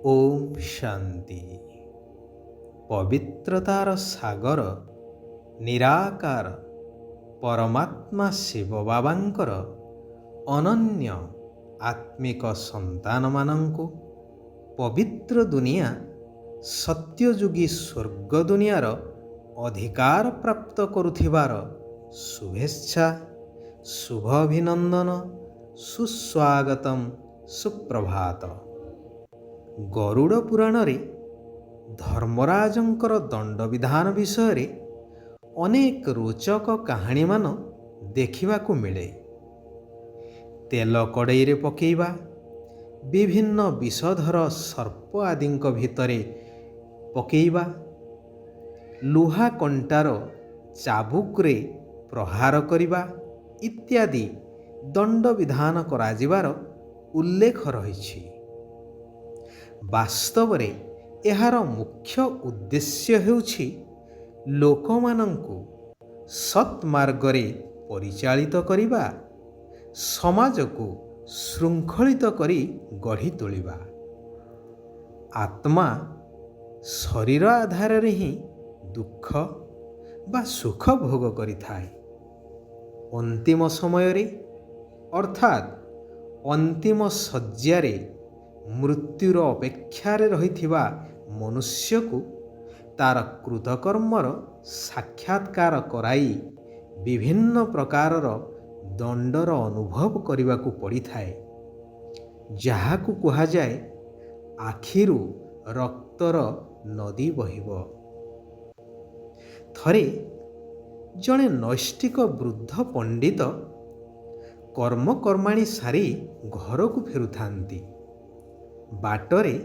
ଓମ୍ ଶାନ୍ତି। ପବିତ୍ରତାର ସାଗର ନିରାକାର ପରମାତ୍ମା ଶିବ ବାବାଙ୍କର ଅନନ୍ୟ ଆତ୍ମିକ ସନ୍ତାନମାନଙ୍କୁ ପବିତ୍ର ଦୁନିଆ ସତ୍ୟଯୁଗୀ ସ୍ୱର୍ଗ ଦୁନିଆର ଅଧିକାର ପ୍ରାପ୍ତ କରୁଥିବାର ଶୁଭେଚ୍ଛା, ଶୁଭ ଅଭିନନ୍ଦନ, ସୁସ୍ୱାଗତମ୍, ସୁପ୍ରଭାତ। ଗରୁଡ଼ ପୁରାଣରେ ଧର୍ମରାଜଙ୍କର ଦଣ୍ଡବିଧାନ ବିଷୟରେ ଅନେକ ରୋଚକ କାହାଣୀମାନ ଦେଖିବାକୁ ମିଳେ। ତେଲ କଡ଼େଇରେ ପକାଇବା, ବିଭିନ୍ନ ବିଷଧର ସର୍ପ ଆଦିଙ୍କ ଭିତରେ ପକାଇବା, ଲୁହା କଣ୍ଟାର ଚାବୁକରେ ପ୍ରହାର କରିବା ଇତ୍ୟାଦି ଦଣ୍ଡବିଧାନ କରାଯିବାର ଉଲ୍ଲେଖ ରହିଛି। ବାସ୍ତବରେ ଏହାର ମୁଖ୍ୟ ଉଦ୍ଦେଶ୍ୟ ହେଉଛି ଲୋକମାନଙ୍କୁ ସତ୍ ମାର୍ଗରେ ପରିଚାଳିତ କରିବା, ସମାଜକୁ ଶୃଙ୍ଖଳିତ କରି ଗଢ଼ି ତୋଳିବା। ଆତ୍ମା ଶରୀର ଆଧାରରେ ହିଁ ଦୁଃଖ ବା ସୁଖ ଭୋଗ କରିଥାଏ। ଅନ୍ତିମ ସମୟରେ ଅର୍ଥାତ୍ ଅନ୍ତିମ ଶଯ୍ୟାରେ ମୃତ୍ୟୁର ଅପେକ୍ଷାରେ ରହିଥିବା ମନୁଷ୍ୟକୁ ତାର କୃତକର୍ମର ସାକ୍ଷାତକାର କରାଇ ବିଭିନ୍ନ ପ୍ରକାରର ଦଣ୍ଡର ଅନୁଭବ କରିବାକୁ ପଡ଼ିଥାଏ, ଯାହାକୁ କୁହାଯାଏ ଆଖିରୁ ରକ୍ତର ନଦୀ ବହିବ। ଥରେ ଜଣେ ନୈଷ୍ଠିକ ବୃଦ୍ଧ ପଣ୍ଡିତ କର୍ମକର୍ମାଣୀ ସାରି ଘରକୁ ଫେରୁଥାନ୍ତି। ବାଟରେ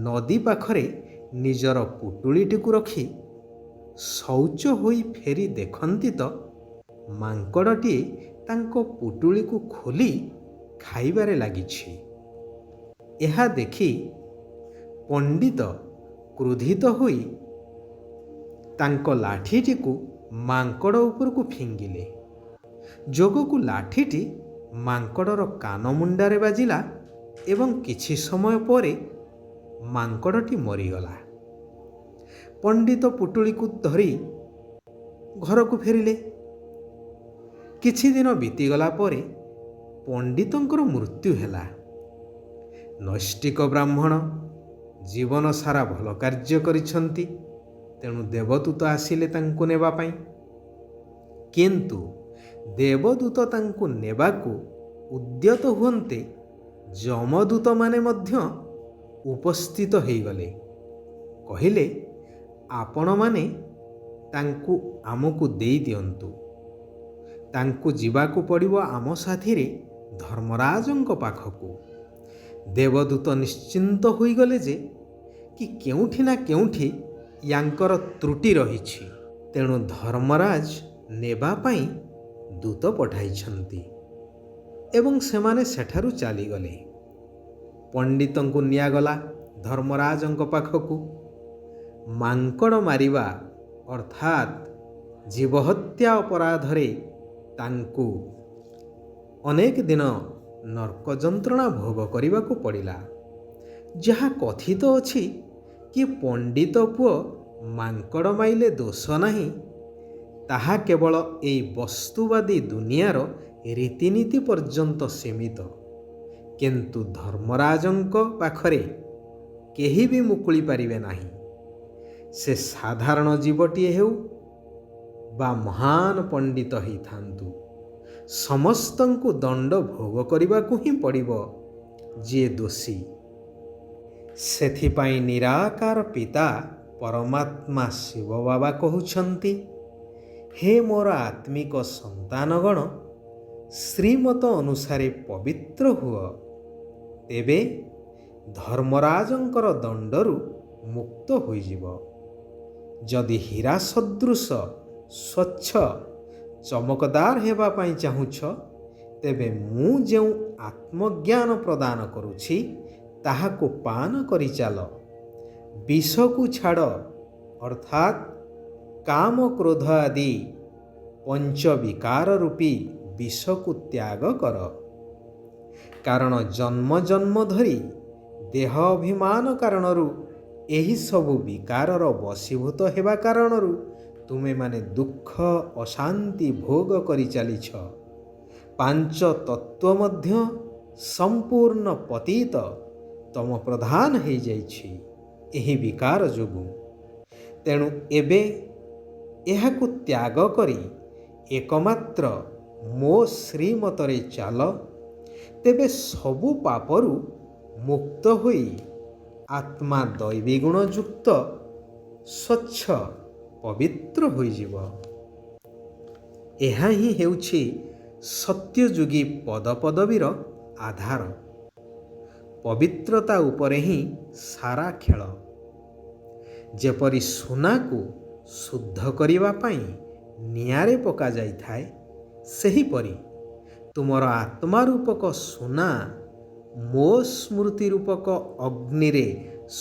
ନଦୀ ପାଖରେ ନିଜର ପୁଟୁଳିଟିକୁ ରଖି ଶୌଚ ହୋଇ ଫେରି ଦେଖନ୍ତି ତ ମାଙ୍କଡ଼ଟିଏ ତାଙ୍କ ପୁଟୁଳିକୁ ଖୋଲି ଖାଇବାରେ ଲାଗିଛି। ଏହା ଦେଖି ପଣ୍ଡିତ କ୍ରୋଧିତ ହୋଇ ତାଙ୍କ ଲାଠିଟିକୁ ମାଙ୍କଡ଼ ଉପରକୁ ଫିଙ୍ଗିଲେ। ଯୋଗକୁ ଲାଠିଟି ମାଙ୍କଡ଼ର କାନ ମୁଣ୍ଡରେ ବାଜିଲା ଏବଂ କିଛି ସମୟ ପରେ ମାଙ୍କଡ଼ଟି ମରିଗଲା। ପଣ୍ଡିତ ପୁଟୁଳିକୁ ଧରି ଘରକୁ ଫେରିଲେ। କିଛି ଦିନ ବିତିଗଲା ପରେ ପଣ୍ଡିତଙ୍କର ମୃତ୍ୟୁ ହେଲା। ନୈଷ୍ଠିକ ବ୍ରାହ୍ମଣ ଜୀବନ ସାରା ଭଲ କାର୍ଯ୍ୟ କରିଛନ୍ତି, ତେଣୁ ଦେବଦୂତ ଆସିଲେ ତାଙ୍କୁ ନେବା ପାଇଁ। କିନ୍ତୁ ଦେବଦୂତ ତାଙ୍କୁ ନେବାକୁ ଉଦ୍ୟତ ହୁଅନ୍ତେ ଯମଦୂତମାନେ ମଧ୍ୟ ଉପସ୍ଥିତ ହୋଇଗଲେ। କହିଲେ, ଆପଣମାନେ ତାଙ୍କୁ ଆମକୁ ଦେଇ ଦିଅନ୍ତୁ। ତାଙ୍କୁ ଯିବାକୁ ପଡ଼ିବ ଆମ ସାଥିରେ ଧର୍ମରାଜଙ୍କ ପାଖକୁ। ଦେବଦୂତ ନିଶ୍ଚିନ୍ତ ହୋଇଗଲେ ଯେ କି କେଉଁଠି ନା କେଉଁଠି ୟାଙ୍କର ତ୍ରୁଟି ରହିଛି, ତେଣୁ ଧର୍ମରାଜ ନେବା ପାଇଁ ଦୂତ ପଠାଇଛନ୍ତି ଏବଂ ସେମାନେ ସେଠାରୁ ଚାଲିଗଲେ। ପଣ୍ଡିତଙ୍କୁ ନିଆଗଲା ଧର୍ମରାଜଙ୍କ ପାଖକୁ। ମାଙ୍କଡ଼ ମାରିବା ଅର୍ଥାତ୍ ଜୀବହତ୍ୟା ଅପରାଧରେ ତାଙ୍କୁ ଅନେକ ଦିନ ନର୍କ ଯନ୍ତ୍ରଣା ଭୋଗ କରିବାକୁ ପଡ଼ିଲା। ଯାହା କଥିତ ଅଛି କି ପଣ୍ଡିତ ପୁଅ ମାଙ୍କଡ଼ ମାଇଲେ ଦୋଷ ନାହିଁ, ତାହା କେବଳ ଏଇ ବସ୍ତୁବାଦୀ ଦୁନିଆର ରୀତିନୀତି ପର୍ଯ୍ୟନ୍ତ ସୀମିତ। କିନ୍ତୁ ଧର୍ମରାଜଙ୍କ ପାଖରେ କେହି ବି ମୁକୁଳି ପାରିବେ ନାହିଁ। ସେ ସାଧାରଣ ଜୀବଟିଏ ହେଉ ବା ମହାନ ପଣ୍ଡିତ ହେଇଥାନ୍ତୁ, ସମସ୍ତଙ୍କୁ ଦଣ୍ଡ ଭୋଗ କରିବାକୁ ହିଁ ପଡ଼ିବ ଯିଏ ଦୋଷୀ। ସେଥିପାଇଁ ନିରାକାର ପିତା ପରମାତ୍ମା ଶିବ ବାବା କହୁଛନ୍ତି, ହେ ମୋର ଆତ୍ମିକ ସନ୍ତାନଗଣ, ଶ୍ରୀମତ ଅନୁସାରେ ପବିତ୍ର ହୁଅ, ତେବେ ଧର୍ମରାଜଙ୍କର ଦଣ୍ଡରୁ ମୁକ୍ତ ହୋଇଯିବ। ଯଦି ହୀରା ସଦୃଶ ସ୍ୱଚ୍ଛ ଚମକଦାର ହେବା ପାଇଁ ଚାହୁଁଛ, ତେବେ ମୁଁ ଯେଉଁ ଆତ୍ମଜ୍ଞାନ ପ୍ରଦାନ କରୁଛି ତାହାକୁ ପାନ କରିଚାଲ। ବିଷକୁ ଛାଡ଼, ଅର୍ଥାତ୍ କାମ କ୍ରୋଧ ଆଦି ପଞ୍ଚବିକାର ରୂପୀ ବିଷକୁ ତ୍ୟାଗ କର। କାରଣ ଜନ୍ମ ଜନ୍ମ ଧରି ଦେହ ଅଭିମାନ କାରଣରୁ ଏହି ସବୁ ବିକାରର ବଶୀଭୂତ ହେବା କାରଣରୁ ତୁମେମାନେ ଦୁଃଖ ଅଶାନ୍ତି ଭୋଗ କରି ଚାଲିଛ। ପାଞ୍ଚ ତତ୍ଵ ମଧ୍ୟ ସମ୍ପୂର୍ଣ୍ଣ ପତିତ ତମ ପ୍ରଧାନ ହୋଇଯାଇଛି ଏହି ବିକାର ଯୋଗୁଁ। ତେଣୁ ଏବେ ଏହାକୁ ତ୍ୟାଗ କରି ଏକମାତ୍ର ମୋ ଶ୍ରୀମତରେ ଚାଲ, ତେବେ ସବୁ ପାପରୁ ମୁକ୍ତ ହୋଇ ଆତ୍ମା ଦୈବୀ ଗୁଣ ଯୁକ୍ତ ସ୍ୱଚ୍ଛ ପବିତ୍ର ହୋଇଯିବ। ଏହା ହିଁ ହେଉଛି ସତ୍ୟଯୁଗୀ ପଦପଦବୀର ଆଧାର। ପବିତ୍ରତା ଉପରେ ହିଁ ସାରା ଖେଳ। ଯେପରି ସୁନାକୁ ଶୁଦ୍ଧ କରିବା ପାଇଁ ନିଆଁରେ ପକାଯାଇଥାଏ, ସେହିପରି ତୁମର ଆତ୍ମା ରୂପକ ସୁନା ମୋ ସ୍ମୃତି ରୂପକ ଅଗ୍ନିରେ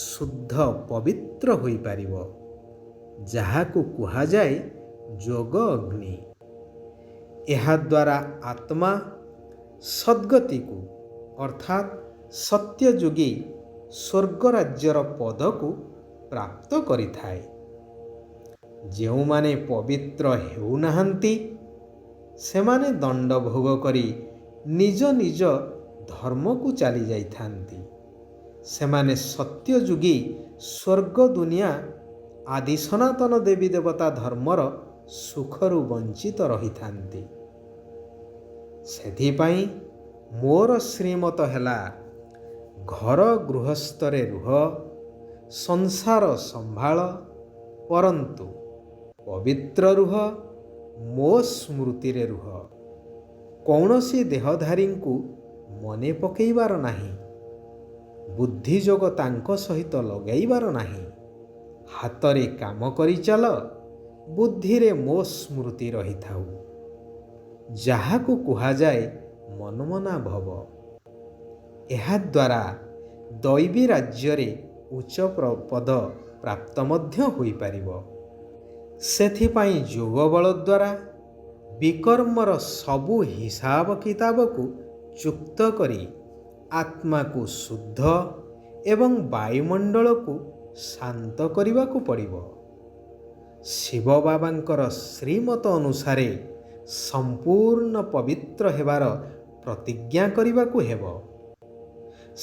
ଶୁଦ୍ଧ ପବିତ୍ର ହୋଇପାରିବ, ଯାହାକୁ କୁହାଯାଏ ଯୋଗ ଅଗ୍ନି। ଏହାଦ୍ୱାରା ଆତ୍ମା ସଦ୍ଗତିକୁ ଅର୍ଥାତ୍ ସତ୍ୟଯୁଗୀ ସ୍ୱର୍ଗରାଜ୍ୟର ପଦକୁ ପ୍ରାପ୍ତ କରିଥାଏ। ଯେଉଁମାନେ ପବିତ୍ର ହେଉନାହାନ୍ତି, ସେମାନେ ଦଣ୍ଡ ଭୋଗ କରି ନିଜ ନିଜ ଧର୍ମକୁ ଚାଲି ଯାଇଥାନ୍ତି। ସେମାନେ ସତ୍ୟଯୁଗୀ ସ୍ୱର୍ଗ ଦୁନିଆ ଆଦି ସନାତନ ଦେବୀ ଦେବତା ଧର୍ମର ସୁଖରୁ ବଞ୍ଚିତ ରହିଥାନ୍ତି। ସେଥିପାଇଁ ମୋର ଶ୍ରୀମତ ହେଲା, ଘର ଗୃହସ୍ଥରେ ରୁହ, ସଂସାର ସମ୍ଭାଳ, ପରନ୍ତୁ ପବିତ୍ର ରୁହ, ମୋ ସ୍ମୃତିରେ ରୁହ। କୌଣସି ଦେହଧାରୀଙ୍କୁ ମନେ ପକାଇବାର ନାହିଁ, ବୁଦ୍ଧିଯୋଗ ତାଙ୍କ ସହିତ ଲଗାଇବାର ନାହିଁ। ହାତରେ କାମ କରିଚାଲ, ବୁଦ୍ଧିରେ ମୋ ସ୍ମୃତି ରହିଥାଉ, ଯାହାକୁ କୁହାଯାଏ ମନ୍ମନା ଭବ। ଏହାଦ୍ୱାରା ଦୈବୀ ରାଜ୍ୟରେ ଉଚ୍ଚ ପଦ ପ୍ରାପ୍ତ ମଧ୍ୟ ହୋଇପାରିବ। ସେଥିପାଇଁ ଯୋଗ ବଳ ଦ୍ୱାରା ବିକର୍ମର ସବୁ ହିସାବ କିତାବକୁ ଚୁକ୍ତ କରି ଆତ୍ମାକୁ ଶୁଦ୍ଧ ଏବଂ ବାୟୁମଣ୍ଡଳକୁ ଶାନ୍ତ କରିବାକୁ ପଡ଼ିବ। ଶିବ ବାବାଙ୍କର ଶ୍ରୀମତ ଅନୁସାରେ ସମ୍ପୂର୍ଣ୍ଣ ପବିତ୍ର ହେବାର ପ୍ରତିଜ୍ଞା କରିବାକୁ ହେବ।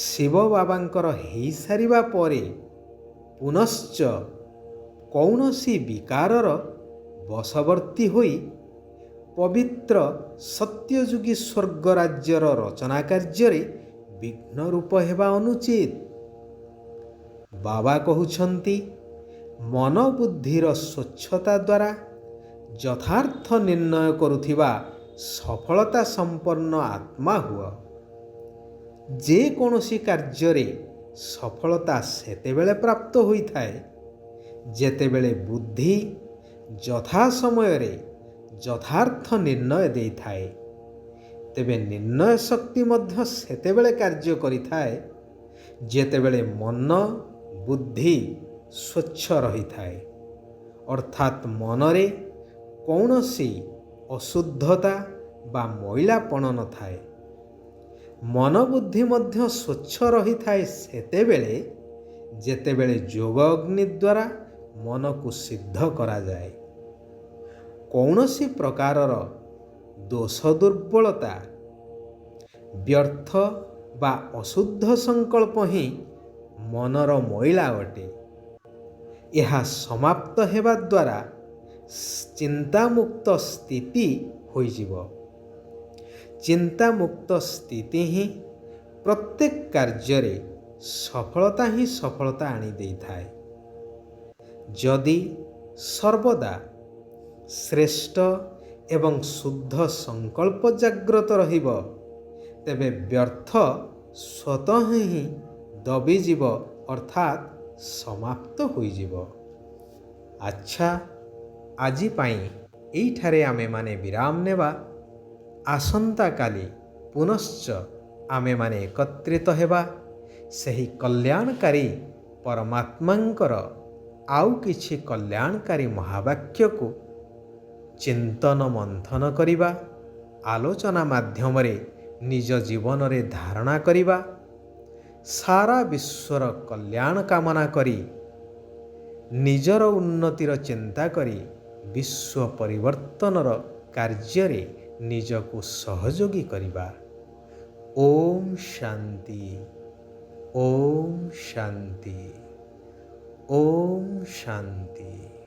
ଶିବ ବାବାଙ୍କର ହେଇସାରିବା ପରେ ପୁନଶ୍ଚ କୌଣସି ବିକାରର ବଶବର୍ତ୍ତୀ ହୋଇ ପବିତ୍ର ସତ୍ୟଯୁଗୀ ସ୍ୱର୍ଗରାଜ୍ୟର ରଚନା କାର୍ଯ୍ୟରେ ବିଘ୍ନ ରୂପ ହେବା ଅନୁଚିତ। ବାବା କହୁଛନ୍ତି, ମନ ବୁଦ୍ଧିର ସ୍ୱଚ୍ଛତା ଦ୍ୱାରା ଯଥାର୍ଥ ନିର୍ଣ୍ଣୟ କରୁଥିବା ସଫଳତା ସମ୍ପନ୍ନ ଆତ୍ମା ହୁଅ। ଯେକୌଣସି କାର୍ଯ୍ୟରେ ସଫଳତା ସେତେବେଳେ ପ୍ରାପ୍ତ ହୋଇଥାଏ ଯେତେବେଳେ ବୁଦ୍ଧି ଯଥା ସମୟରେ ଯଥାର୍ଥ ନିର୍ଣ୍ଣୟ ଦେଇଥାଏ। ତେବେ ନିର୍ଣ୍ଣୟ ଶକ୍ତି ମଧ୍ୟ ସେତେବେଳେ କାର୍ଯ୍ୟ କରିଥାଏ ଯେତେବେଳେ ମନ ବୁଦ୍ଧି ସ୍ୱଚ୍ଛ ରହିଥାଏ, ଅର୍ଥାତ୍ ମନରେ କୌଣସି ଅଶୁଦ୍ଧତା ବା ମଇଳାପଣ ନଥାଏ। ମନ ବୁଦ୍ଧି ମଧ୍ୟ ସ୍ୱଚ୍ଛ ରହିଥାଏ ସେତେବେଳେ ଯେତେବେଳେ ଯୋଗ ଅଗ୍ନି ଦ୍ୱାରା ମନକୁ ସିଦ୍ଧ କରାଯାଏ। କୌଣସି ପ୍ରକାରର ଦୋଷ ଦୁର୍ବଳତା, ବ୍ୟର୍ଥ ବା ଅଶୁଦ୍ଧ ସଂକଳ୍ପ ହିଁ ମନର ମଇଳା ଅଟେ। ଏହା ସମାପ୍ତ ହେବା ଦ୍ୱାରା ଚିନ୍ତାମୁକ୍ତ ସ୍ଥିତି ହୋଇଯିବ। ଚିନ୍ତାମୁକ୍ତ ସ୍ଥିତି ହିଁ ପ୍ରତ୍ୟେକ କାର୍ଯ୍ୟରେ ସଫଳତା ହିଁ ସଫଳତା ଆଣିଦେଇଥାଏ। ଯଦି ସର୍ବଦା ଶ୍ରେଷ୍ଠ ଏବଂ ଶୁଦ୍ଧ ସଂକଳ୍ପ ଜାଗ୍ରତ ରହିବ, ତେବେ ବ୍ୟର୍ଥ ସ୍ୱତଃ ହିଁ ଦବିଯିବ, ଅର୍ଥାତ୍ ସମାପ୍ତ ହୋଇଯିବ। ଆଚ୍ଛା, ଆଜି ପାଇଁ ଏଇଠାରେ ଆମେମାନେ ବିରାମ ନେବା। ଆସନ୍ତାକାଲି ପୁନଶ୍ଚ ଆମେମାନେ ଏକତ୍ରିତ ହେବା ସେହି କଲ୍ୟାଣକାରୀ ପରମାତ୍ମାଙ୍କର ଆଉ କିଛି କଲ୍ୟାଣକାରୀ ମହାବାକ୍ୟକୁ ଚିନ୍ତନ ମନ୍ଥନ କରିବା, ଆଲୋଚନା ମାଧ୍ୟମରେ ନିଜ ଜୀବନରେ ଧାରଣା କରିବା। ସାରା ବିଶ୍ୱର କଲ୍ୟାଣ କାମନା କରି ନିଜର ଉନ୍ନତିର ଚିନ୍ତା କରି ବିଶ୍ୱ ପରିବର୍ତ୍ତନର କାର୍ଯ୍ୟରେ ନିଜକୁ ସହଯୋଗୀ କରିବା। ଓମ୍ ଶାନ୍ତି, ଓମ୍ ଶାନ୍ତି, ଓମ୍ ଶାନ୍ତି।